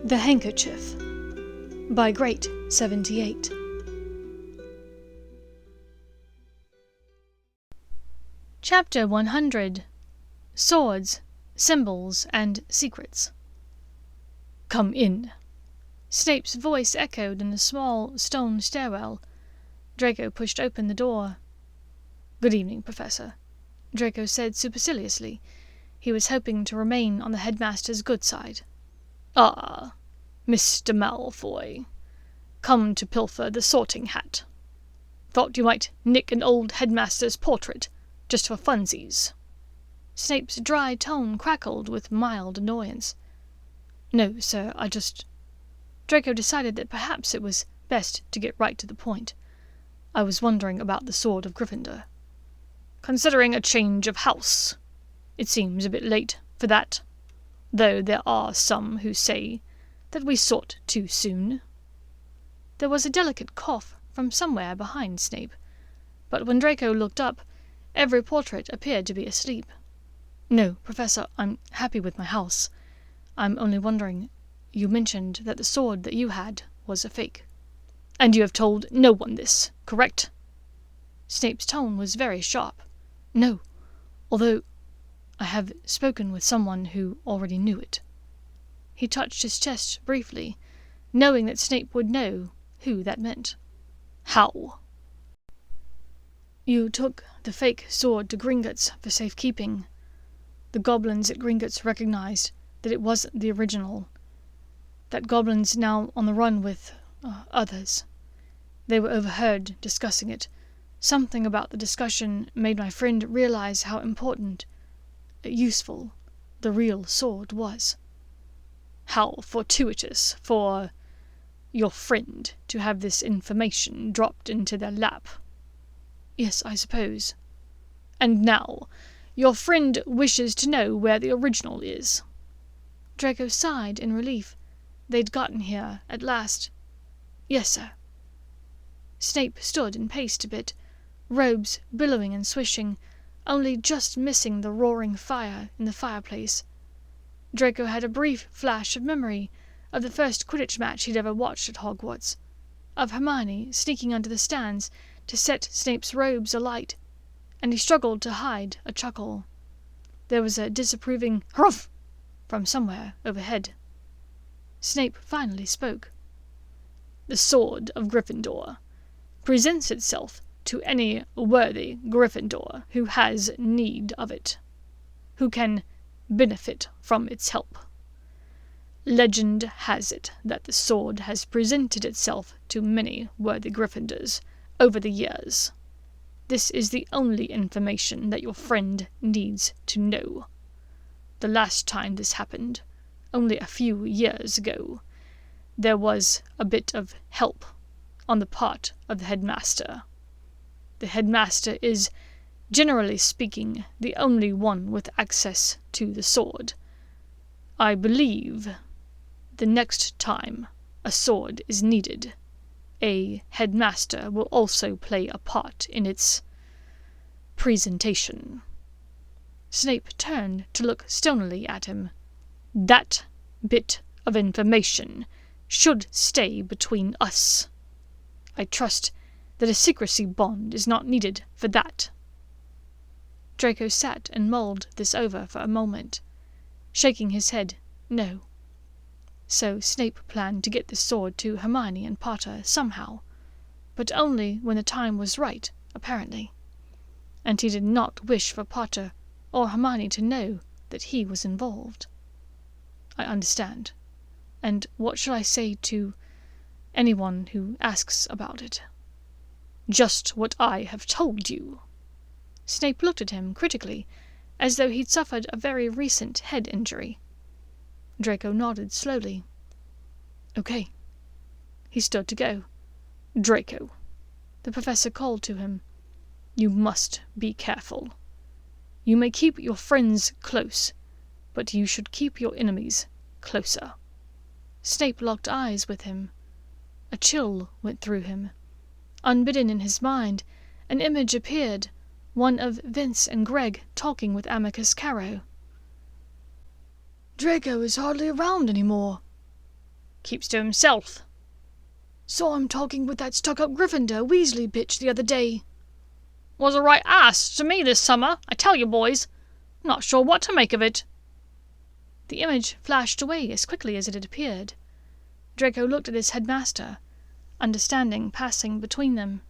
The Handkerchief by Great 78. Chapter 100. Swords, Symbols, and Secrets. "Come in." Snape's voice echoed in the small stone stairwell. Draco pushed open the door. "Good evening, Professor," Draco said superciliously. He was hoping to remain on the headmaster's good side. "Ah, Mr. Malfoy. Come to pilfer the sorting hat. Thought you might nick an old headmaster's portrait, just for funsies." Snape's dry tone crackled with mild annoyance. "No, sir, I just—" Draco decided that perhaps it was best to get right to the point. "I was wondering about the sword of Gryffindor." "Considering a change of house. It seems a bit late for that, though there are some who say that we sort too soon." There was a delicate cough from somewhere behind Snape, but when Draco looked up, every portrait appeared to be asleep. "No, Professor, I'm happy with my house. I'm only wondering, you mentioned that the sword that you had was a fake." "And you have told no one this, correct?" Snape's tone was very sharp. "No, although I have spoken with someone who already knew it." He touched his chest briefly, knowing that Snape would know who that meant. "How?" "You took the fake sword to Gringotts for safekeeping. The goblins at Gringotts recognized that it wasn't the original. That goblin's now on the run with others. They were overheard discussing it. Something about the discussion made my friend realize how important, useful, the real sword was." "How fortuitous for your friend to have this information dropped into their lap." "Yes, I suppose." "And now your friend wishes to know where the original is." Draco sighed in relief. They'd gotten here at last. "Yes, sir." Snape stood and paced a bit, robes billowing and swishing, only just missing the roaring fire in the fireplace. Draco had a brief flash of memory of the first Quidditch match he'd ever watched at Hogwarts, of Hermione sneaking under the stands to set Snape's robes alight, and he struggled to hide a chuckle. There was a disapproving "Humph!" from somewhere overhead. Snape finally spoke. "The sword of Gryffindor presents itself to any worthy Gryffindor who has need of it, who can benefit from its help. Legend has it that the sword has presented itself to many worthy Gryffindors over the years. This is the only information that your friend needs to know. The last time this happened, only a few years ago, there was a bit of help on the part of the headmaster. The headmaster is, generally speaking, the only one with access to the sword. I believe the next time a sword is needed, a headmaster will also play a part in its presentation." Snape turned to look stonily at him. "That bit of information should stay between us. I trust that a secrecy bond is not needed for that." Draco sat and mulled this over for a moment, shaking his head no. So Snape planned to get the sword to Hermione and Potter somehow, but only when the time was right, apparently. And he did not wish for Potter or Hermione to know that he was involved. "I understand. And what shall I say to anyone who asks about it?" "Just what I have told you." Snape looked at him critically, as though he'd suffered a very recent head injury. Draco nodded slowly. "Okay." He stood to go. "Draco," the professor called to him, "you must be careful. You may keep your friends close, but you should keep your enemies closer." Snape locked eyes with him. A chill went through him. Unbidden in his mind, an image appeared, one of Vince and Greg talking with Amicus Carrow. "Draco is hardly around anymore," Keeps to himself. Saw him talking with that stuck-up Gryffindor Weasley bitch the other day. Was a right ass to me this summer, I tell you, boys. Not sure what to make of it. The image flashed away as quickly as it had appeared. Draco looked at his headmaster, understanding passing between them.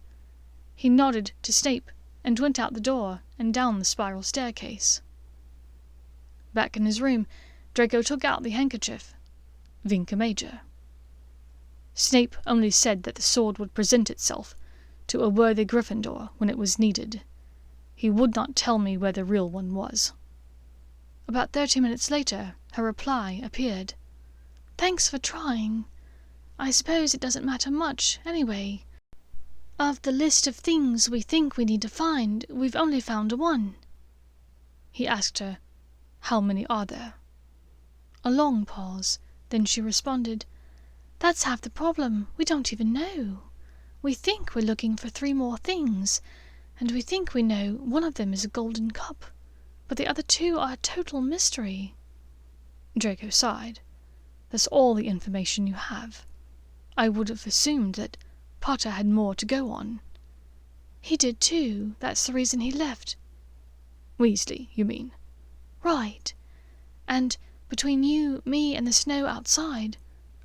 He nodded to Snape and went out the door and down the spiral staircase. Back in his room, Draco took out the handkerchief. Vinca Major. Snape only said that the sword would present itself to a worthy Gryffindor when it was needed. He would not tell me where the real one was. About 30 minutes later, her reply appeared. Thanks for trying. I suppose it doesn't matter much, anyway. Of the list of things we think we need to find, we've only found one. He asked her, How many are there? A long pause, then she responded, That's half the problem. We don't even know. We think we're looking for 3 more things, and we think we know one of them is a golden cup, but the other 2 are a total mystery. Draco sighed. That's all the information you have. I would have assumed that Potter had more to go on. He did too. That's the reason he left. Weasley, you mean? Right. And between you, me, and the snow outside,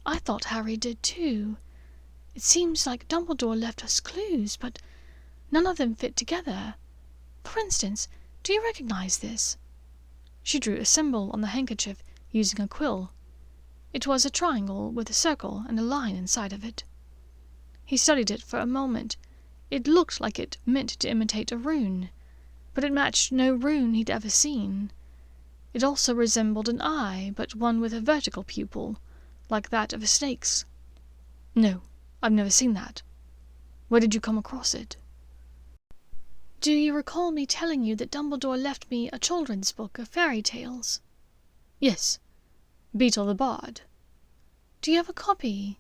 I thought Harry did too. It seems like Dumbledore left us clues, but none of them fit together. For instance, do you recognize this? She drew a symbol on the handkerchief using a quill. It was a triangle with a circle and a line inside of it. He studied it for a moment. It looked like it meant to imitate a rune, but it matched no rune he'd ever seen. It also resembled an eye, but one with a vertical pupil, like that of a snake's. No, I've never seen that. Where did you come across it? Do you recall me telling you that Dumbledore left me a children's book of fairy tales? Yes. Beetle the Bard. Do you have a copy?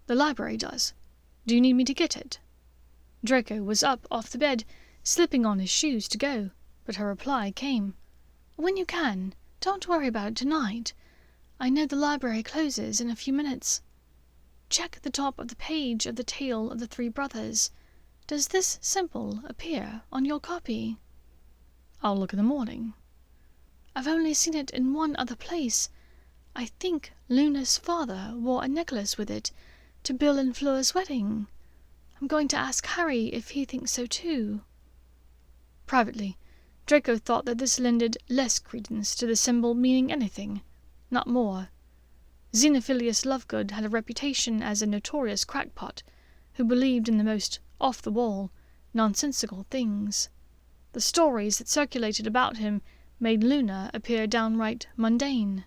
The library does. Do you need me to get it? Draco was up off the bed, slipping on his shoes to go, but her reply came. When you can. Don't worry about it tonight. I know the library closes in a few minutes. Check the top of the page of the Tale of the 3 Brothers. Does this symbol appear on your copy? I'll look in the morning. I've only seen it in one other place. I think Luna's father wore a necklace with it to Bill and Fleur's wedding. I'm going to ask Harry if he thinks so too. Privately, Draco thought that this lended less credence to the symbol meaning anything, not more. Xenophilius Lovegood had a reputation as a notorious crackpot who believed in the most off-the-wall, nonsensical things. The stories that circulated about him made Luna appear downright mundane.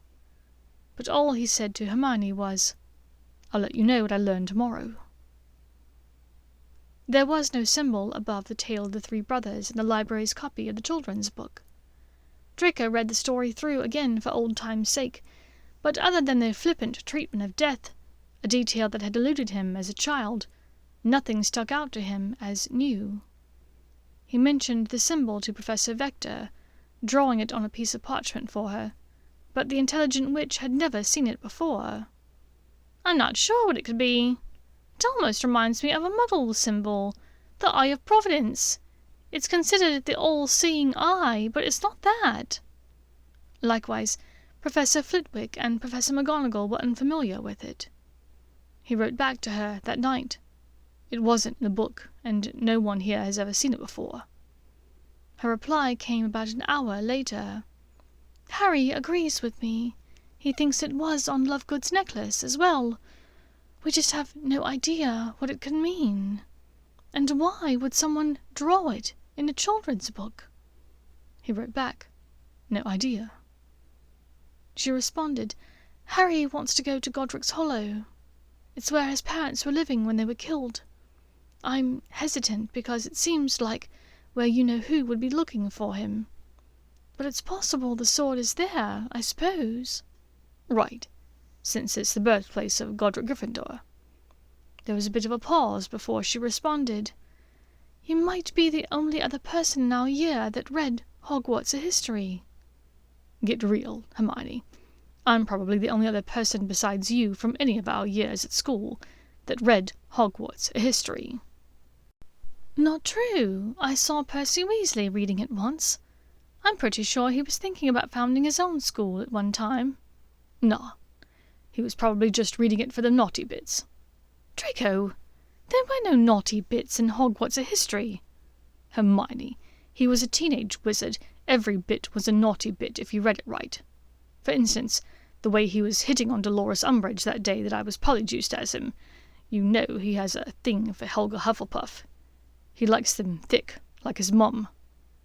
But all he said to Hermione was, I'll let you know what I learn tomorrow. There was no symbol above the Tale of the 3 Brothers in the library's copy of the children's book. Draco read the story through again for old time's sake, but other than the flippant treatment of death, a detail that had eluded him as a child, nothing stuck out to him as new. He mentioned the symbol to Professor Vector, drawing it on a piece of parchment for her, but the intelligent witch had never seen it before. I'm not sure what it could be. It almost reminds me of a muggle symbol, the Eye of Providence. It's considered the all-seeing eye, but it's not that. Likewise, Professor Flitwick and Professor McGonagall were unfamiliar with it. He wrote back to her that night. It wasn't in the book, and no one here has ever seen it before. Her reply came about an hour later. Harry agrees with me. He thinks it was on Lovegood's necklace as well. We just have no idea what it could mean. And why would someone draw it in a children's book? He wrote back, no idea. She responded, Harry wants to go to Godric's Hollow. It's where his parents were living when they were killed. I'm hesitant because it seems like where you-know-who would be looking for him. But it's possible the sword is there, I suppose. Right, since it's the birthplace of Godric Gryffindor. There was a bit of a pause before she responded. You might be the only other person in our year that read Hogwarts a History. Get real, Hermione. I'm probably the only other person besides you from any of our years at school that read Hogwarts history." "Not true. I saw Percy Weasley reading it once. I'm pretty sure he was thinking about founding his own school at one time." "Nah. He was probably just reading it for the naughty bits." "Draco, there were no naughty bits in Hogwarts history." "Hermione, he was a teenage wizard. Every bit was a naughty bit if you read it right. For instance, the way he was hitting on Dolores Umbridge that day that I was polyjuiced as him. You know he has a thing for Helga Hufflepuff. He likes them thick, like his mum."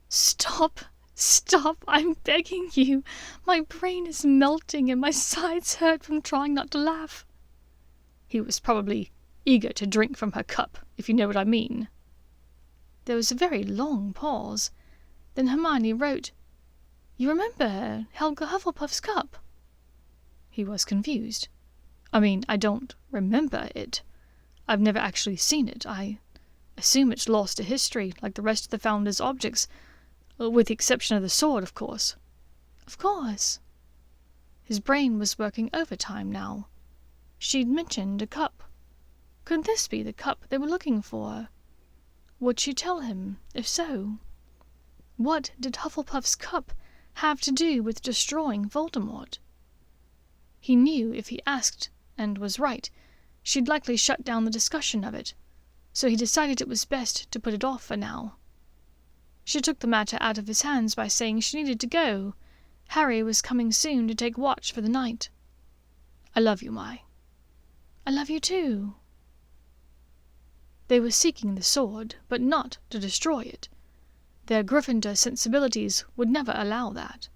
"Stop! Stop! I'm begging you. My brain is melting and my sides hurt from trying not to laugh." "He was probably eager to drink from her cup, if you know what I mean." There was a very long pause. Then Hermione wrote, "You remember her, Helga Hufflepuff's cup?" He was confused. "I mean, I don't remember it. I've never actually seen it. I assume it's lost to history, like the rest of the Founder's objects, with the exception of the sword, of course." "Of course." His brain was working overtime now. She'd mentioned a cup. Could this be the cup they were looking for? Would she tell him, if so? What did Hufflepuff's cup have to do with destroying Voldemort? He knew if he asked, and was right, she'd likely shut down the discussion of it, so he decided it was best to put it off for now. She took the matter out of his hands by saying she needed to go. Harry was coming soon to take watch for the night. "I love you, Mai." "I love you too." They were seeking the sword, but not to destroy it. Their Gryffindor sensibilities would never allow that.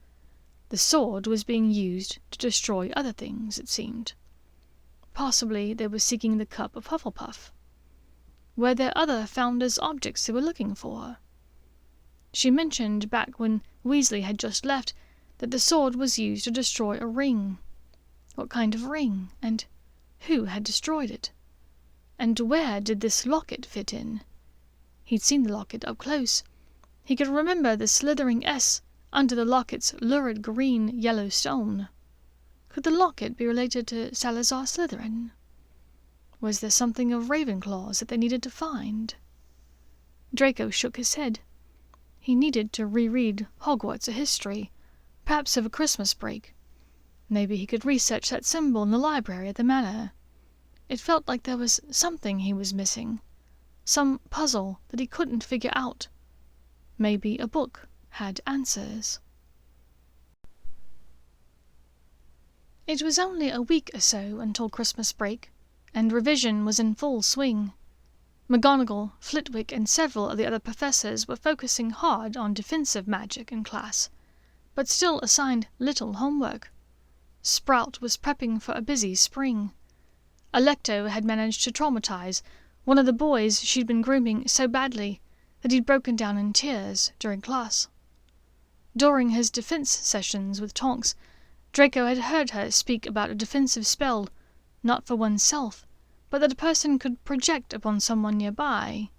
The sword was being used to destroy other things, it seemed. Possibly they were seeking the cup of Hufflepuff. Were there other Founder's objects they were looking for? She mentioned back when Weasley had just left that the sword was used to destroy a ring. What kind of ring? And who had destroyed it? And where did this locket fit in? He'd seen the locket up close. He could remember the slithering S under the locket's lurid green-yellow stone. Could the locket be related to Salazar Slytherin? Was there something of Ravenclaw's that they needed to find? Draco shook his head. He needed to reread Hogwarts history, perhaps over Christmas break. Maybe he could research that symbol in the library at the manor. It felt like there was something he was missing, some puzzle that he couldn't figure out. Maybe a book had answers. It was only a week or so until Christmas break, and revision was in full swing. McGonagall, Flitwick, and several of the other professors were focusing hard on defensive magic in class, but still assigned little homework. Sprout was prepping for a busy spring. Alecto had managed to traumatize one of the boys she'd been grooming so badly that he'd broken down in tears during class. During his defense sessions with Tonks, Draco had heard her speak about a defensive spell, not for oneself, but that a person could project upon someone nearby.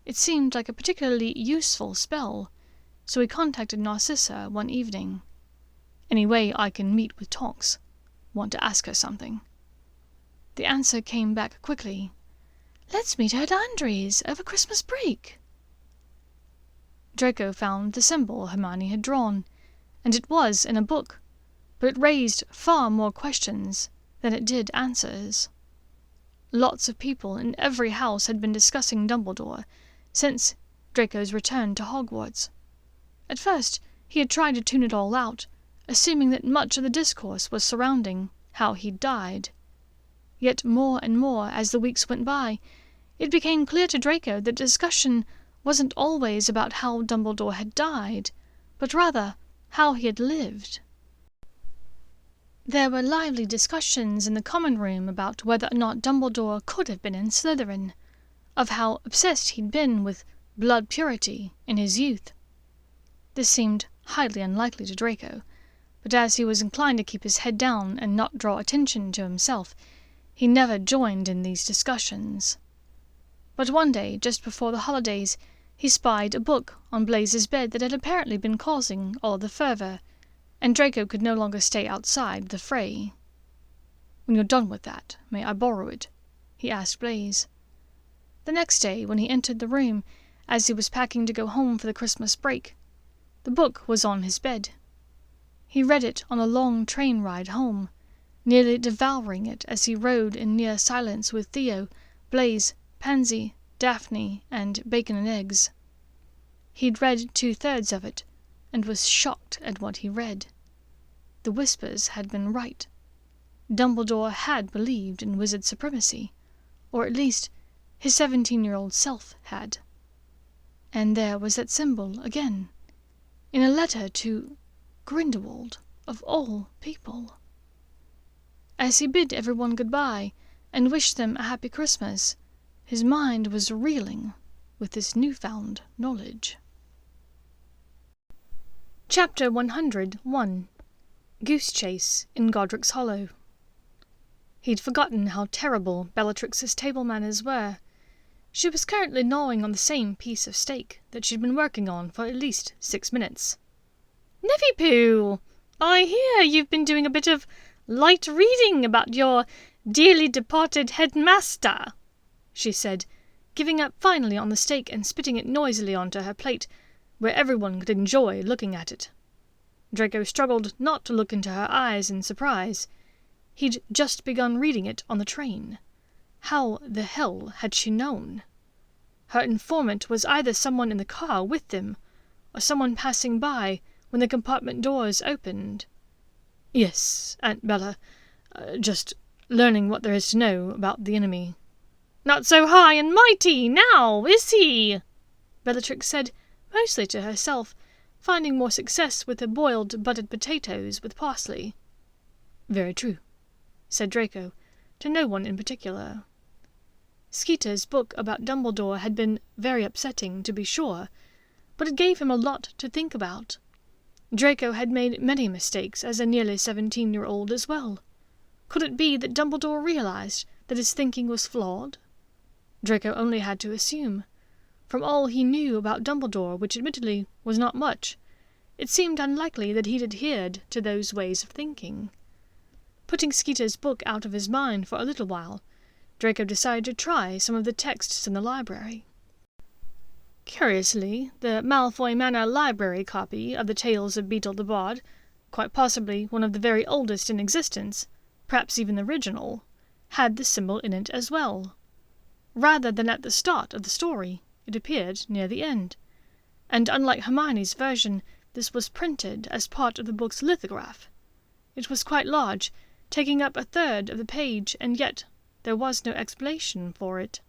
It seemed like a particularly useful spell, so he contacted Narcissa one evening. "Any way I can meet with Tonks? Want to ask her something." The answer came back quickly. "Let's meet her at Andre's over Christmas break." Draco found the symbol Hermione had drawn, and it was in a book, but it raised far more questions than it did answers. Lots of people in every house had been discussing Dumbledore since Draco's return to Hogwarts. At first, he had tried to tune it all out, assuming that much of the discourse was surrounding how he'd died. Yet more and more as the weeks went by, it became clear to Draco that discussion wasn't always about how Dumbledore had died, but rather how he had lived. There were lively discussions in the common room about whether or not Dumbledore could have been in Slytherin, of how obsessed he'd been with blood purity in his youth. This seemed highly unlikely to Draco, but as he was inclined to keep his head down and not draw attention to himself, he never joined in these discussions. But one day, just before the holidays, he spied a book on Blaze's bed that had apparently been causing all the fervour. and Draco could no longer stay outside the fray. "When you're done with that, may I borrow it?" he asked Blaise. The next day, when he entered the room, as he was packing to go home for the Christmas break, the book was on his bed. He read it on a long train ride home, nearly devouring it as he rode in near silence with Theo, Blaise, Pansy, Daphne, and Bacon and Eggs. He'd read 2/3 of it, and was shocked at what he read. The Whispers had been right. Dumbledore had believed in wizard supremacy, or at least his 17-year-old self had. And there was that symbol again, in a letter to Grindelwald, of all people. As he bid everyone goodbye and wished them a happy Christmas, his mind was reeling with this newfound knowledge. Chapter 101. Goose Chase in Godric's Hollow. He'd forgotten how terrible Bellatrix's table manners were. She was currently gnawing on the same piece of steak that she'd been working on for at least 6 minutes. "Nevy Pooh, I hear you've been doing a bit of light reading about your dearly departed headmaster," she said, giving up finally on the steak and spitting it noisily onto her plate, where everyone could enjoy looking at it. Draco struggled not to look into her eyes in surprise. He'd just begun reading it on the train. How the hell had she known? Her informant was either someone in the car with them, or someone passing by when the compartment doors opened. "Yes, Aunt Bella. Just learning what there is to know about the enemy." "Not so high and mighty now, is he?" Bellatrix said, mostly to herself, finding more success with her boiled buttered potatoes with parsley. "Very true," said Draco, to no one in particular. Skeeter's book about Dumbledore had been very upsetting, to be sure, but it gave him a lot to think about. Draco had made many mistakes as a nearly 17-year-old as well. Could it be that Dumbledore realized that his thinking was flawed? Draco only had to assume. From all he knew about Dumbledore, which admittedly was not much, it seemed unlikely that he'd adhered to those ways of thinking. Putting Skeeter's book out of his mind for a little while, Draco decided to try some of the texts in the library. Curiously, the Malfoy Manor library copy of the Tales of Beetle the Bard, quite possibly one of the very oldest in existence, perhaps even the original, had the symbol in it as well. Rather than at the start of the story, it appeared near the end, and unlike Hermione's version, this was printed as part of the book's lithograph. It was quite large, taking up 1/3 of the page, and yet there was no explanation for it.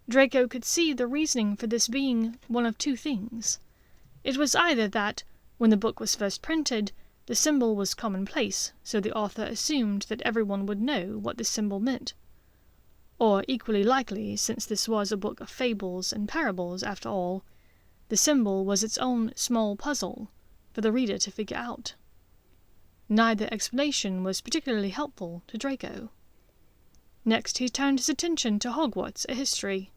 Draco could see the reasoning for this being one of two things. It was either that, when the book was first printed, the symbol was commonplace, so the author assumed that everyone would know what the symbol meant. Or, equally likely, since this was a book of fables and parables after all, the symbol was its own small puzzle for the reader to figure out. Neither explanation was particularly helpful to Draco. Next he turned his attention to Hogwarts, a history.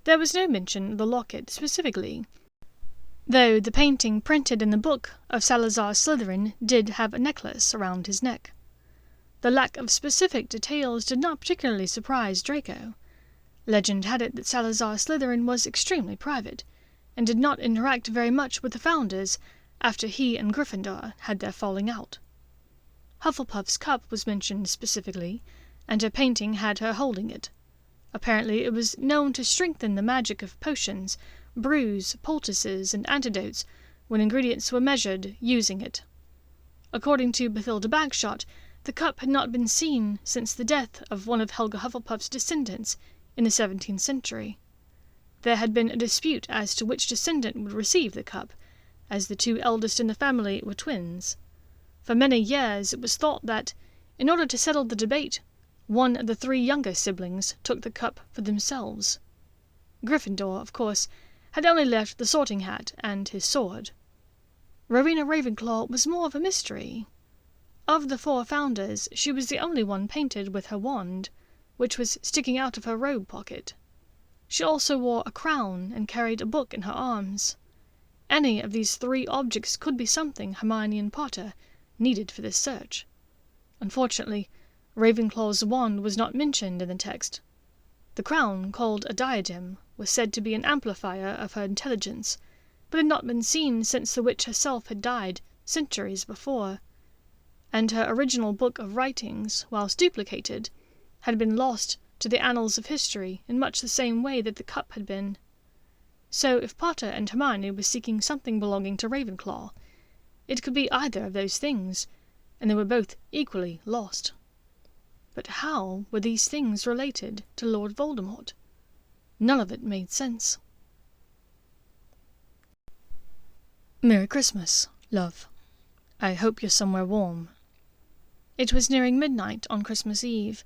There was no mention of the locket specifically, though the painting printed in the book of Salazar Slytherin did have a necklace around his neck. The lack of specific details did not particularly surprise Draco. Legend had it that Salazar Slytherin was extremely private, and did not interact very much with the founders after he and Gryffindor had their falling out. Hufflepuff's cup was mentioned specifically, and her painting had her holding it. Apparently it was known to strengthen the magic of potions, brews, poultices, and antidotes when ingredients were measured using it. According to Bathilda Bagshot, the cup had not been seen since the death of one of Helga Hufflepuff's descendants in the 17th century. There had been a dispute as to which descendant would receive the cup, as the two eldest in the family were twins. For many years it was thought that, in order to settle the debate, one of the 3 younger siblings took the cup for themselves. Gryffindor, of course, had only left the sorting hat and his sword. Rowena Ravenclaw was more of a mystery. Of the 4 founders, she was the only one painted with her wand, which was sticking out of her robe pocket. She also wore a crown and carried a book in her arms. any of these three objects could be something Hermione and Potter needed for this search. Unfortunately, Ravenclaw's wand was not mentioned in the text. The crown, called a diadem, was said to be an amplifier of her intelligence, but had not been seen since the witch herself had died centuries before, and her original book of writings, whilst duplicated, had been lost to the annals of history in much the same way that the cup had been. So if Potter and Hermione were seeking something belonging to Ravenclaw, it could be either of those things, and they were both equally lost. But how were these things related to Lord Voldemort? None of it made sense. Merry Christmas, love. I hope you're somewhere warm. It was nearing midnight on Christmas Eve,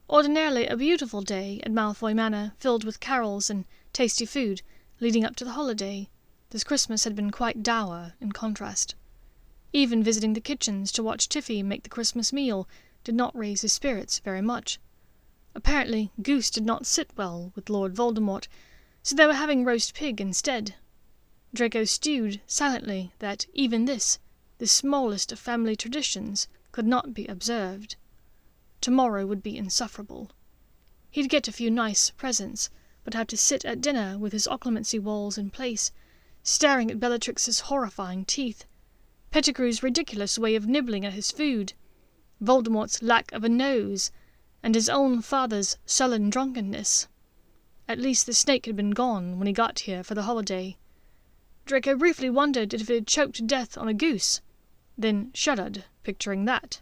ordinarily a beautiful day at Malfoy Manor, filled with carols and tasty food leading up to the holiday. This Christmas had been quite dour in contrast. Even visiting the kitchens to watch Tiffy make the Christmas meal did not raise his spirits very much. Apparently Goose did not sit well with Lord Voldemort, so they were having roast pig instead. Draco stewed silently that even this, the smallest of family traditions, could not be observed. Tomorrow would be insufferable. He'd get a few nice presents, but have to sit at dinner with his occlumency walls in place, staring at Bellatrix's horrifying teeth, Pettigrew's ridiculous way of nibbling at his food, Voldemort's lack of a nose, and his own father's sullen drunkenness. At least the snake had been gone when he got here for the holiday. Draco briefly wondered if it had choked to death on a goose, then shuddered, picturing that.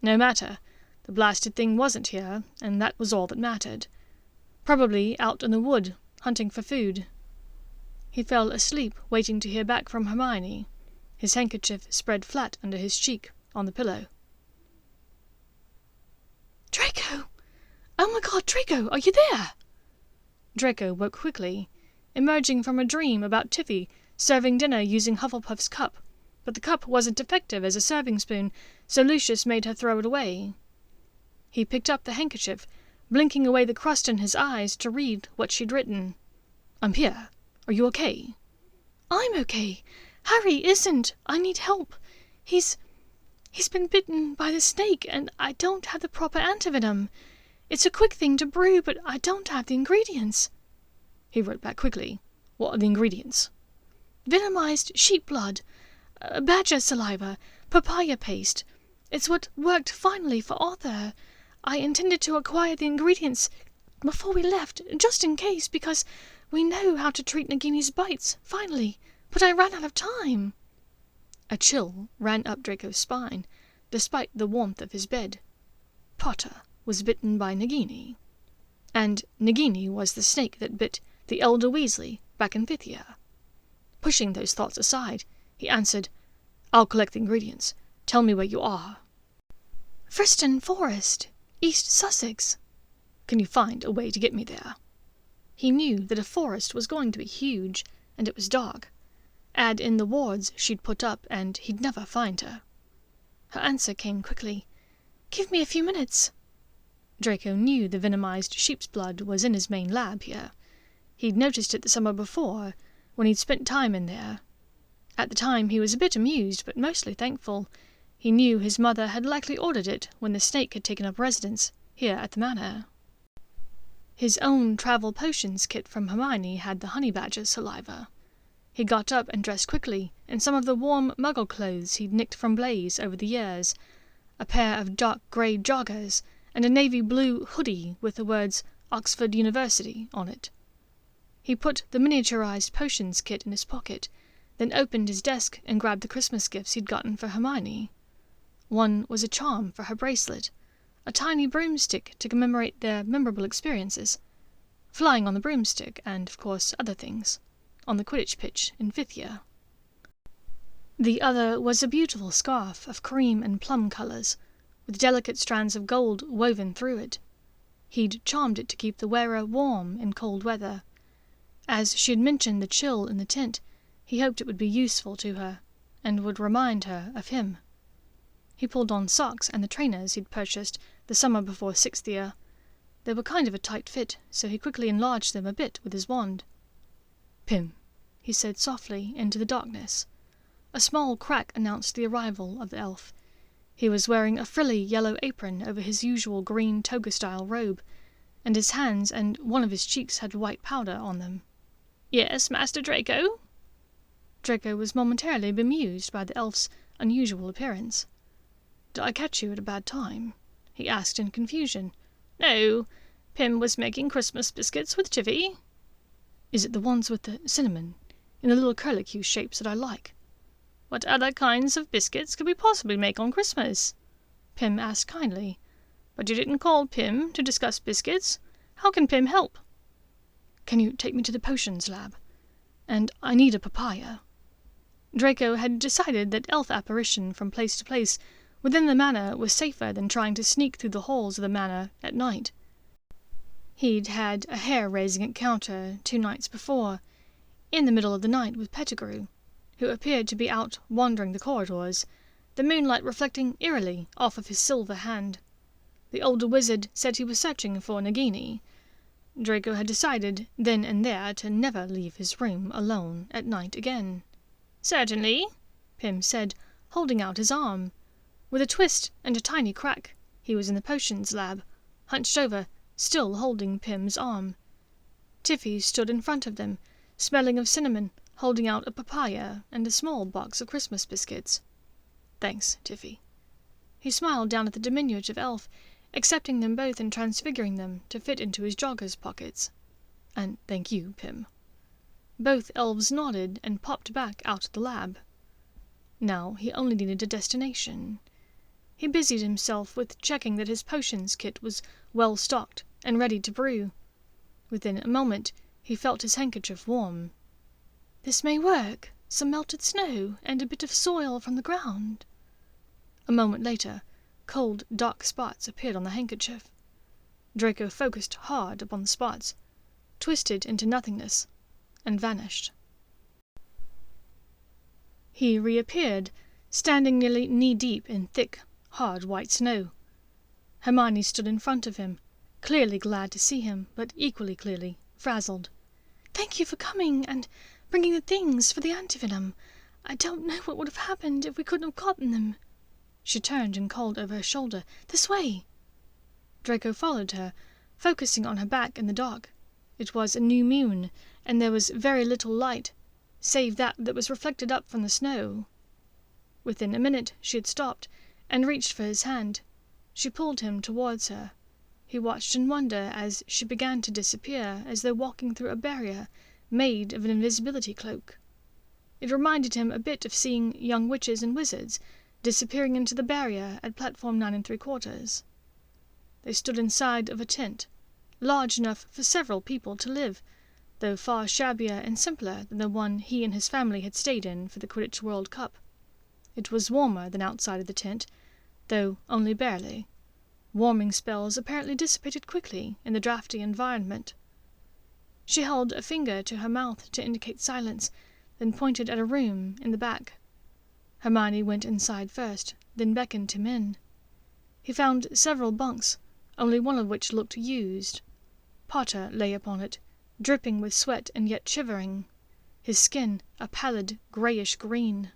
No matter, the blasted thing wasn't here, and that was all that mattered. Probably out in the wood, hunting for food. He fell asleep, waiting to hear back from Hermione, his handkerchief spread flat under his cheek on the pillow. "Draco! Oh my God, Draco, are you there?" Draco woke quickly, emerging from a dream about Tiffy serving dinner using Hufflepuff's cup, but the cup wasn't effective as a serving spoon, so Lucius made her throw it away. He picked up the handkerchief, blinking away the crust in his eyes to read what she'd written. "I'm here. Are you okay?" "I'm okay. Harry isn't. I need help. He's been bitten by the snake, and I don't have the proper antivenom. It's a quick thing to brew, but I don't have the ingredients." He wrote back quickly. "What are the ingredients?" "Venomized sheep blood, badger saliva, papaya paste. It's what worked finally for Arthur. I intended to acquire the ingredients before we left, just in case, because we know how to treat Nagini's bites, finally, but I ran out of time." A chill ran up Draco's spine, despite the warmth of his bed. Potter was bitten by Nagini. And Nagini was the snake that bit the elder Weasley back in 5th year. Pushing those thoughts aside, he answered, "I'll collect the ingredients. Tell me where you are." "Friston Forest, East Sussex." "Can you find a way to get me there?" He knew that a forest was going to be huge, and it was dark. Add in the wards she'd put up, and he'd never find her. Her answer came quickly. "Give me a few minutes." Draco knew the venomized sheep's blood was in his main lab here. He'd noticed it the summer before, when he'd spent time in there. At the time he was a bit amused, but mostly thankful. He knew his mother had likely ordered it when the snake had taken up residence here at the manor. His own travel potions kit from Hermione had the honey badger's saliva. He got up and dressed quickly in some of the warm muggle clothes he'd nicked from Blaise over the years, a pair of dark grey joggers and a navy blue hoodie with the words Oxford University on it. He put the miniaturized potions kit in his pocket, then opened his desk and grabbed the Christmas gifts he'd gotten for Hermione. One was a charm for her bracelet, a tiny broomstick to commemorate their memorable experiences, flying on the broomstick and, of course, other things, on the Quidditch pitch in 5th year. The other was a beautiful scarf of cream and plum colours, with delicate strands of gold woven through it. He'd charmed it to keep the wearer warm in cold weather. As she had mentioned the chill in the tent, he hoped it would be useful to her, and would remind her of him. He pulled on socks and the trainers he'd purchased the summer before 6th year. They were kind of a tight fit, so he quickly enlarged them a bit with his wand. "Pym, he said softly into the darkness. A small crack announced the arrival of the elf. He was wearing a frilly yellow apron over his usual green toga-style robe, and his hands and one of his cheeks had white powder on them. "Yes, Master Draco?" Draco was momentarily bemused by the elf's unusual appearance. "Did I catch you at a bad time?" he asked in confusion. "No, Pym was making Christmas biscuits with Tiffy." "Is it the ones with the cinnamon, in the little curlicue shapes that I like?" "What other kinds of biscuits could we possibly make on Christmas?" Pym asked kindly. "But you didn't call Pym to discuss biscuits. How can Pym help?" "Can you take me to the potions lab? And I need a papaya." Draco had decided that elf apparition from place to place within the manor was safer than trying to sneak through the halls of the manor at night. He'd had a hair-raising encounter 2 nights before, in the middle of the night with Pettigrew, who appeared to be out wandering the corridors, the moonlight reflecting eerily off of his silver hand. The older wizard said he was searching for Nagini. Draco had decided then and there to never leave his room alone at night again. "Certainly," Pym said, holding out his arm. With a twist and a tiny crack, he was in the potions lab, hunched over, still holding Pym's arm. Tiffy stood in front of them, smelling of cinnamon, holding out a papaya and a small box of Christmas biscuits. "Thanks, Tiffy." He smiled down at the diminutive elf, accepting them both and transfiguring them to fit into his joggers pockets. "And thank you, Pym." Both elves nodded and popped back out of the lab. Now he only needed a destination. He busied himself with checking that his potions kit was well stocked and ready to brew. Within a moment he felt his handkerchief warm. "This may work. Some melted snow and a bit of soil from the ground." A moment later, cold, dark spots appeared on the handkerchief. Draco focused hard upon the spots, twisted into nothingness, and vanished. He reappeared, standing nearly knee-deep in thick, hard white snow. Hermione stood in front of him, clearly glad to see him, but equally clearly frazzled. "Thank you for coming and bringing the things for the antivenom. I don't know what would have happened if we couldn't have gotten them." She turned and called over her shoulder, "This way!" Draco followed her, focusing on her back in the dark. It was a new moon, and there was very little light, save that was reflected up from the snow. Within a minute she had stopped, and reached for his hand. She pulled him towards her. He watched in wonder as she began to disappear, as though walking through a barrier made of an invisibility cloak. It reminded him a bit of seeing young witches and wizards disappearing into the barrier at platform 9 3/4. They stood inside of a tent, large enough for several people to live, though far shabbier and simpler than the one he and his family had stayed in for the Quidditch World Cup. It was warmer than outside of the tent, though only barely. Warming spells apparently dissipated quickly in the drafty environment. She held a finger to her mouth to indicate silence, then pointed at a room in the back. Hermione went inside first, then beckoned him in. He found several bunks, only one of which looked used. Potter lay upon it, dripping with sweat and yet shivering, his skin a pallid greyish green.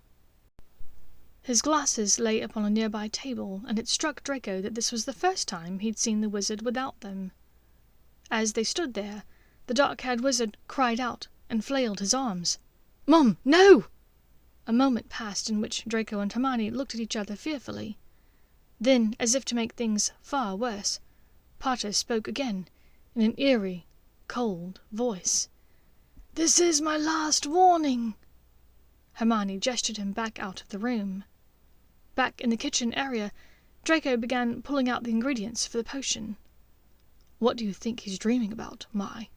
His glasses lay upon a nearby table, and it struck Draco that this was the first time he'd seen the wizard without them. As they stood there, the dark-haired wizard cried out and flailed his arms. "Mom, no!" A moment passed in which Draco and Hermione looked at each other fearfully. Then, as if to make things far worse, Potter spoke again, in an eerie, cold voice. "This is my last warning." Hermione gestured him back out of the room. Back in the kitchen area, Draco began pulling out the ingredients for the potion. "What do you think he's dreaming about, Mai?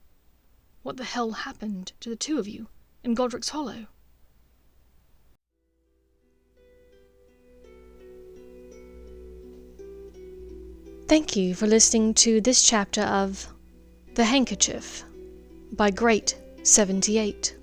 What the hell happened to the two of you in Godric's Hollow?" Thank you for listening to this chapter of The Handkerchief by Great78.